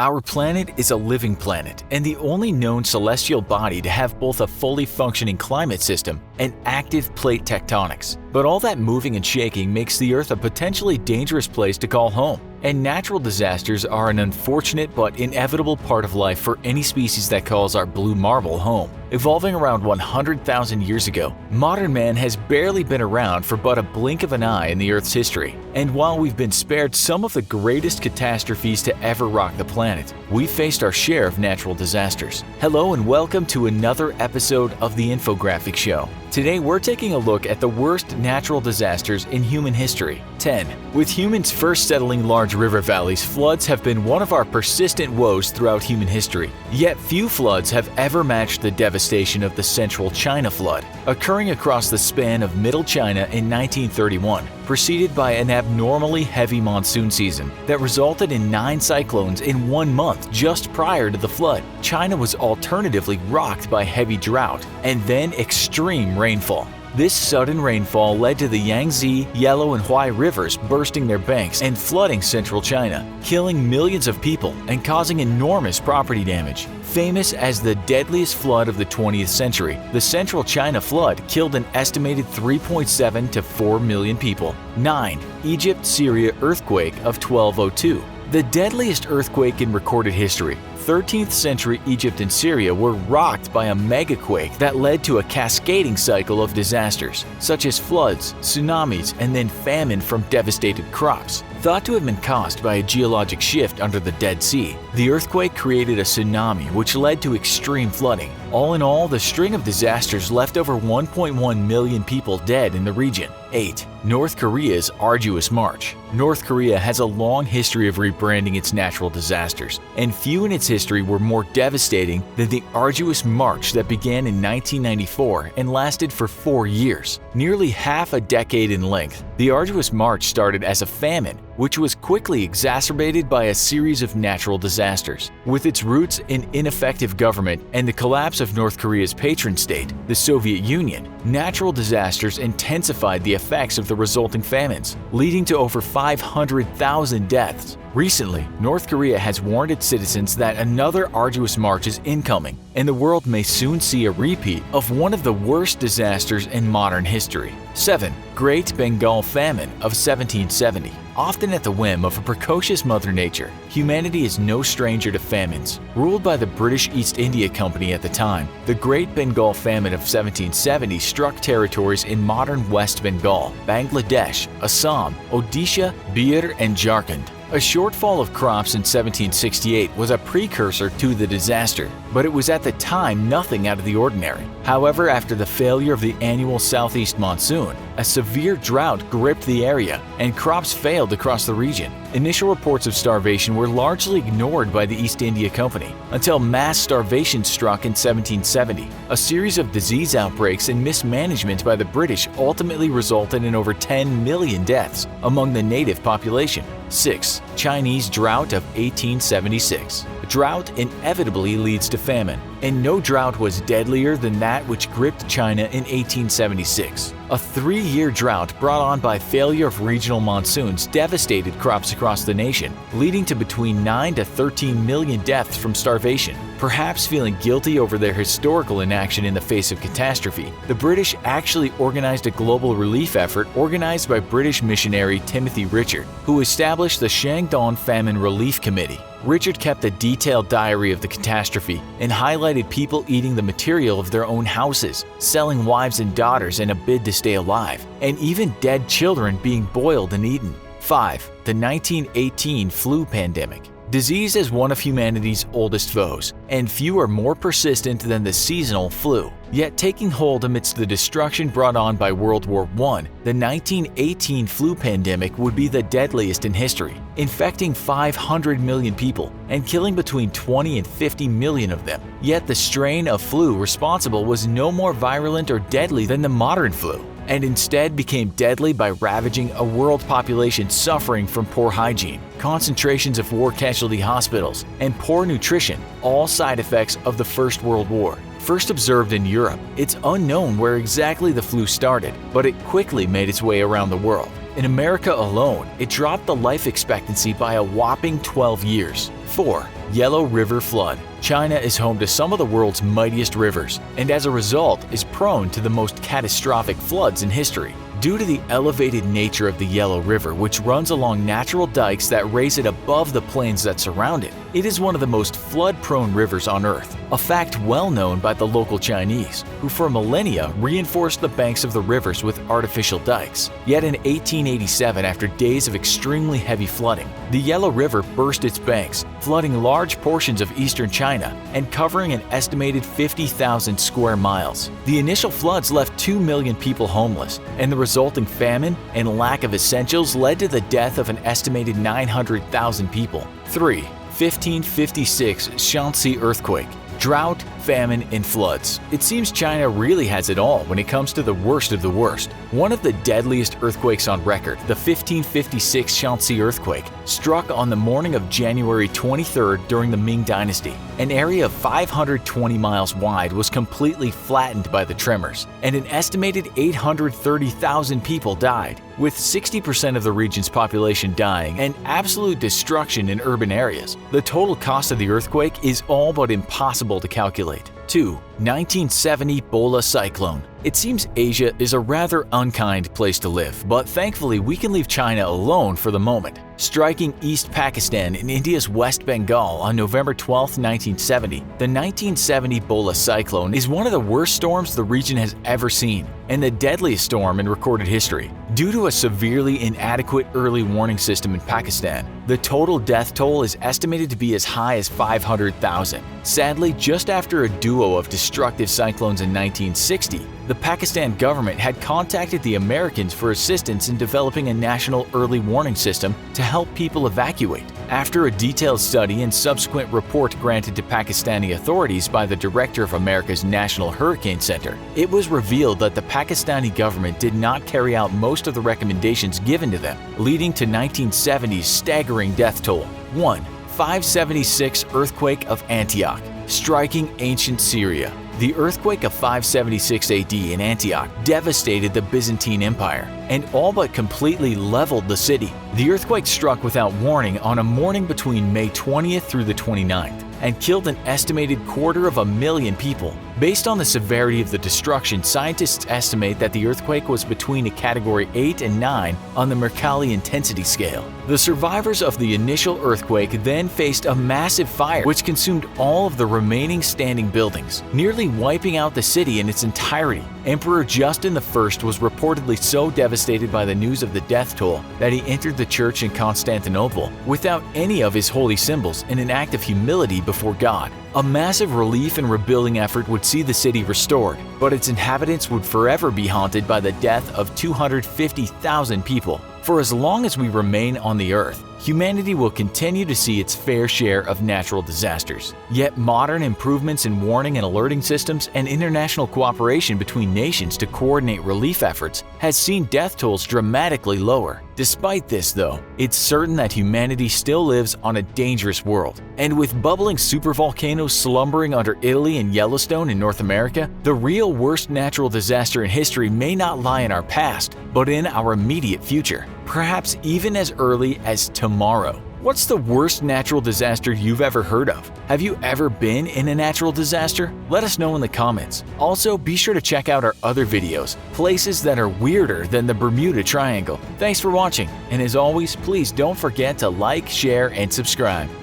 Our planet is a living planet and the only known celestial body to have both a fully functioning climate system and active plate tectonics. But all that moving and shaking makes the Earth a potentially dangerous place to call home. And natural disasters are an unfortunate but inevitable part of life for any species that calls our blue marble home. Evolving around 100,000 years ago, modern man has barely been around for but a blink of an eye in the Earth's history. And while we've been spared some of the greatest catastrophes to ever rock the planet, we've faced our share of natural disasters. Hello and welcome to another episode of the Infographics Show. Today we're taking a look at the worst natural disasters in human history. 10. With humans first settling large river valleys, floods have been one of our persistent woes throughout human history. Yet few floods have ever matched the devastation of the Central China flood, occurring across the span of Middle China in 1931, preceded by an abnormally heavy monsoon season that resulted in 9 cyclones in 1 month just prior to the flood. China was alternatively rocked by heavy drought and then extreme rainfall. This sudden rainfall led to the Yangtze, Yellow, and Huai rivers bursting their banks and flooding central China, killing millions of people and causing enormous property damage. Famous as the deadliest flood of the 20th century, the Central China flood killed an estimated 3.7 to 4 million people. 9. Egypt-Syria Earthquake of 1202. The deadliest earthquake in recorded history. 13th century Egypt and Syria were rocked by a megaquake that led to a cascading cycle of disasters, such as floods, tsunamis, and then famine from devastated crops. Thought to have been caused by a geologic shift under the Dead Sea, the earthquake created a tsunami which led to extreme flooding. All in all, the string of disasters left over 1.1 million people dead in the region. 8. North Korea's Arduous March. North Korea has a long history of rebranding its natural disasters, and few in its history were more devastating than the Arduous March that began in 1994 and lasted for 4 years, nearly half a decade in length. The Arduous March started as a famine, which was quickly exacerbated by a series of natural disasters. With its roots in ineffective government and the collapse of North Korea's patron state, the Soviet Union, natural disasters intensified the effects of the resulting famines, leading to over 500,000 deaths. Recently, North Korea has warned its citizens that another Arduous March is incoming, and the world may soon see a repeat of one of the worst disasters in modern history. 7. Great Bengal Famine of 1770. Often at the whim of a precocious Mother Nature, humanity is no stranger to famines. Ruled by the British East India Company at the time, the Great Bengal Famine of 1770 struck territories in modern West Bengal, Bangladesh, Assam, Odisha, Bihar, and Jharkhand. A shortfall of crops in 1768 was a precursor to the disaster, but it was at the time nothing out of the ordinary. However, after the failure of the annual southeast monsoon, a severe drought gripped the area and crops failed across the region. Initial reports of starvation were largely ignored by the East India Company until mass starvation struck in 1770. A series of disease outbreaks and mismanagement by the British ultimately resulted in over 10 million deaths among the native population. 6. Chinese Drought of 1876. Drought inevitably leads to famine, and no drought was deadlier than that which gripped China in 1876. A 3-year drought brought on by failure of regional monsoons devastated crops across the nation, leading to between 9 to 13 million deaths from starvation. Perhaps feeling guilty over their historical inaction in the face of catastrophe, the British actually organized a global relief effort organized by British missionary Timothy Richard, who established the Shandong Famine Relief Committee. Richard kept a detailed diary of the catastrophe and highlighted people eating the material of their own houses, selling wives and daughters in a bid to stay alive, and even dead children being boiled and eaten. 5. The 1918 flu pandemic. Disease is one of humanity's oldest foes, and few are more persistent than the seasonal flu. Yet taking hold amidst the destruction brought on by World War I, the 1918 flu pandemic would be the deadliest in history, infecting 500 million people and killing between 20 and 50 million of them. Yet the strain of flu responsible was no more virulent or deadly than the modern flu, and instead became deadly by ravaging a world population suffering from poor hygiene, concentrations of war casualty hospitals, and poor nutrition, all side effects of the First World War. First observed in Europe, it's unknown where exactly the flu started, but it quickly made its way around the world. In America alone, it dropped the life expectancy by a whopping 12 years. 4. Yellow River Flood. China is home to some of the world's mightiest rivers, and as a result is prone to the most catastrophic floods in history. Due to the elevated nature of the Yellow River, which runs along natural dikes that raise it above the plains that surround it, it is one of the most flood-prone rivers on Earth, a fact well known by the local Chinese, who for millennia reinforced the banks of the rivers with artificial dikes. Yet in 1887, after days of extremely heavy flooding, the Yellow River burst its banks, flooding large portions of eastern China and covering an estimated 50,000 square miles. The initial floods left 2 million people homeless, and the resulting famine and lack of essentials led to the death of an estimated 900,000 people. 3. 1556 Shaanxi Earthquake. Drought, famine, and floods. It seems China really has it all when it comes to the worst of the worst. One of the deadliest earthquakes on record, the 1556 Shaanxi Earthquake, struck on the morning of January 23rd during the Ming Dynasty. An area of 520 miles wide was completely flattened by the tremors, and an estimated 830,000 people died, with 60% of the region's population dying and absolute destruction in urban areas. The total cost of the earthquake is all but impossible to calculate. 2. 1970 Bhola Cyclone. It seems Asia is a rather unkind place to live, but thankfully we can leave China alone for the moment. Striking East Pakistan in India's West Bengal on November 12, 1970, the 1970 Bhola Cyclone is one of the worst storms the region has ever seen, and the deadliest storm in recorded history. Due to a severely inadequate early warning system in Pakistan, the total death toll is estimated to be as high as 500,000. Sadly, just after a duo of destructive cyclones in 1960, the Pakistan government had contacted the Americans for assistance in developing a national early warning system to help people evacuate. After a detailed study and subsequent report granted to Pakistani authorities by the director of America's National Hurricane Center, it was revealed that the Pakistani government did not carry out most of the recommendations given to them, leading to 1970's staggering death toll. 1. 576 Earthquake of Antioch. Striking ancient Syria. The earthquake of 576 AD in Antioch devastated the Byzantine Empire and all but completely leveled the city. The earthquake struck without warning on a morning between May 20th through the 29th and killed an estimated 250,000 people. Based on the severity of the destruction, scientists estimate that the earthquake was between a category 8 and 9 on the Mercalli intensity scale. The survivors of the initial earthquake then faced a massive fire which consumed all of the remaining standing buildings, nearly wiping out the city in its entirety. Emperor Justin I was reportedly so devastated by the news of the death toll that he entered the church in Constantinople without any of his holy symbols in an act of humility before God. A massive relief and rebuilding effort would see the city restored, but its inhabitants would forever be haunted by the death of 250,000 people. For as long as we remain on the earth, humanity will continue to see its fair share of natural disasters. Yet modern improvements in warning and alerting systems and international cooperation between nations to coordinate relief efforts has seen death tolls dramatically lower. Despite this, though, it's certain that humanity still lives on a dangerous world. And with bubbling supervolcanoes slumbering under Italy and Yellowstone in North America, the real worst natural disaster in history may not lie in our past, but in our immediate future, perhaps even as early as tomorrow. What's the worst natural disaster you've ever heard of? Have you ever been in a natural disaster? Let us know in the comments. Also, be sure to check out our other videos, places that are weirder than the Bermuda Triangle. Thanks for watching, and as always, please don't forget to like, share, and subscribe.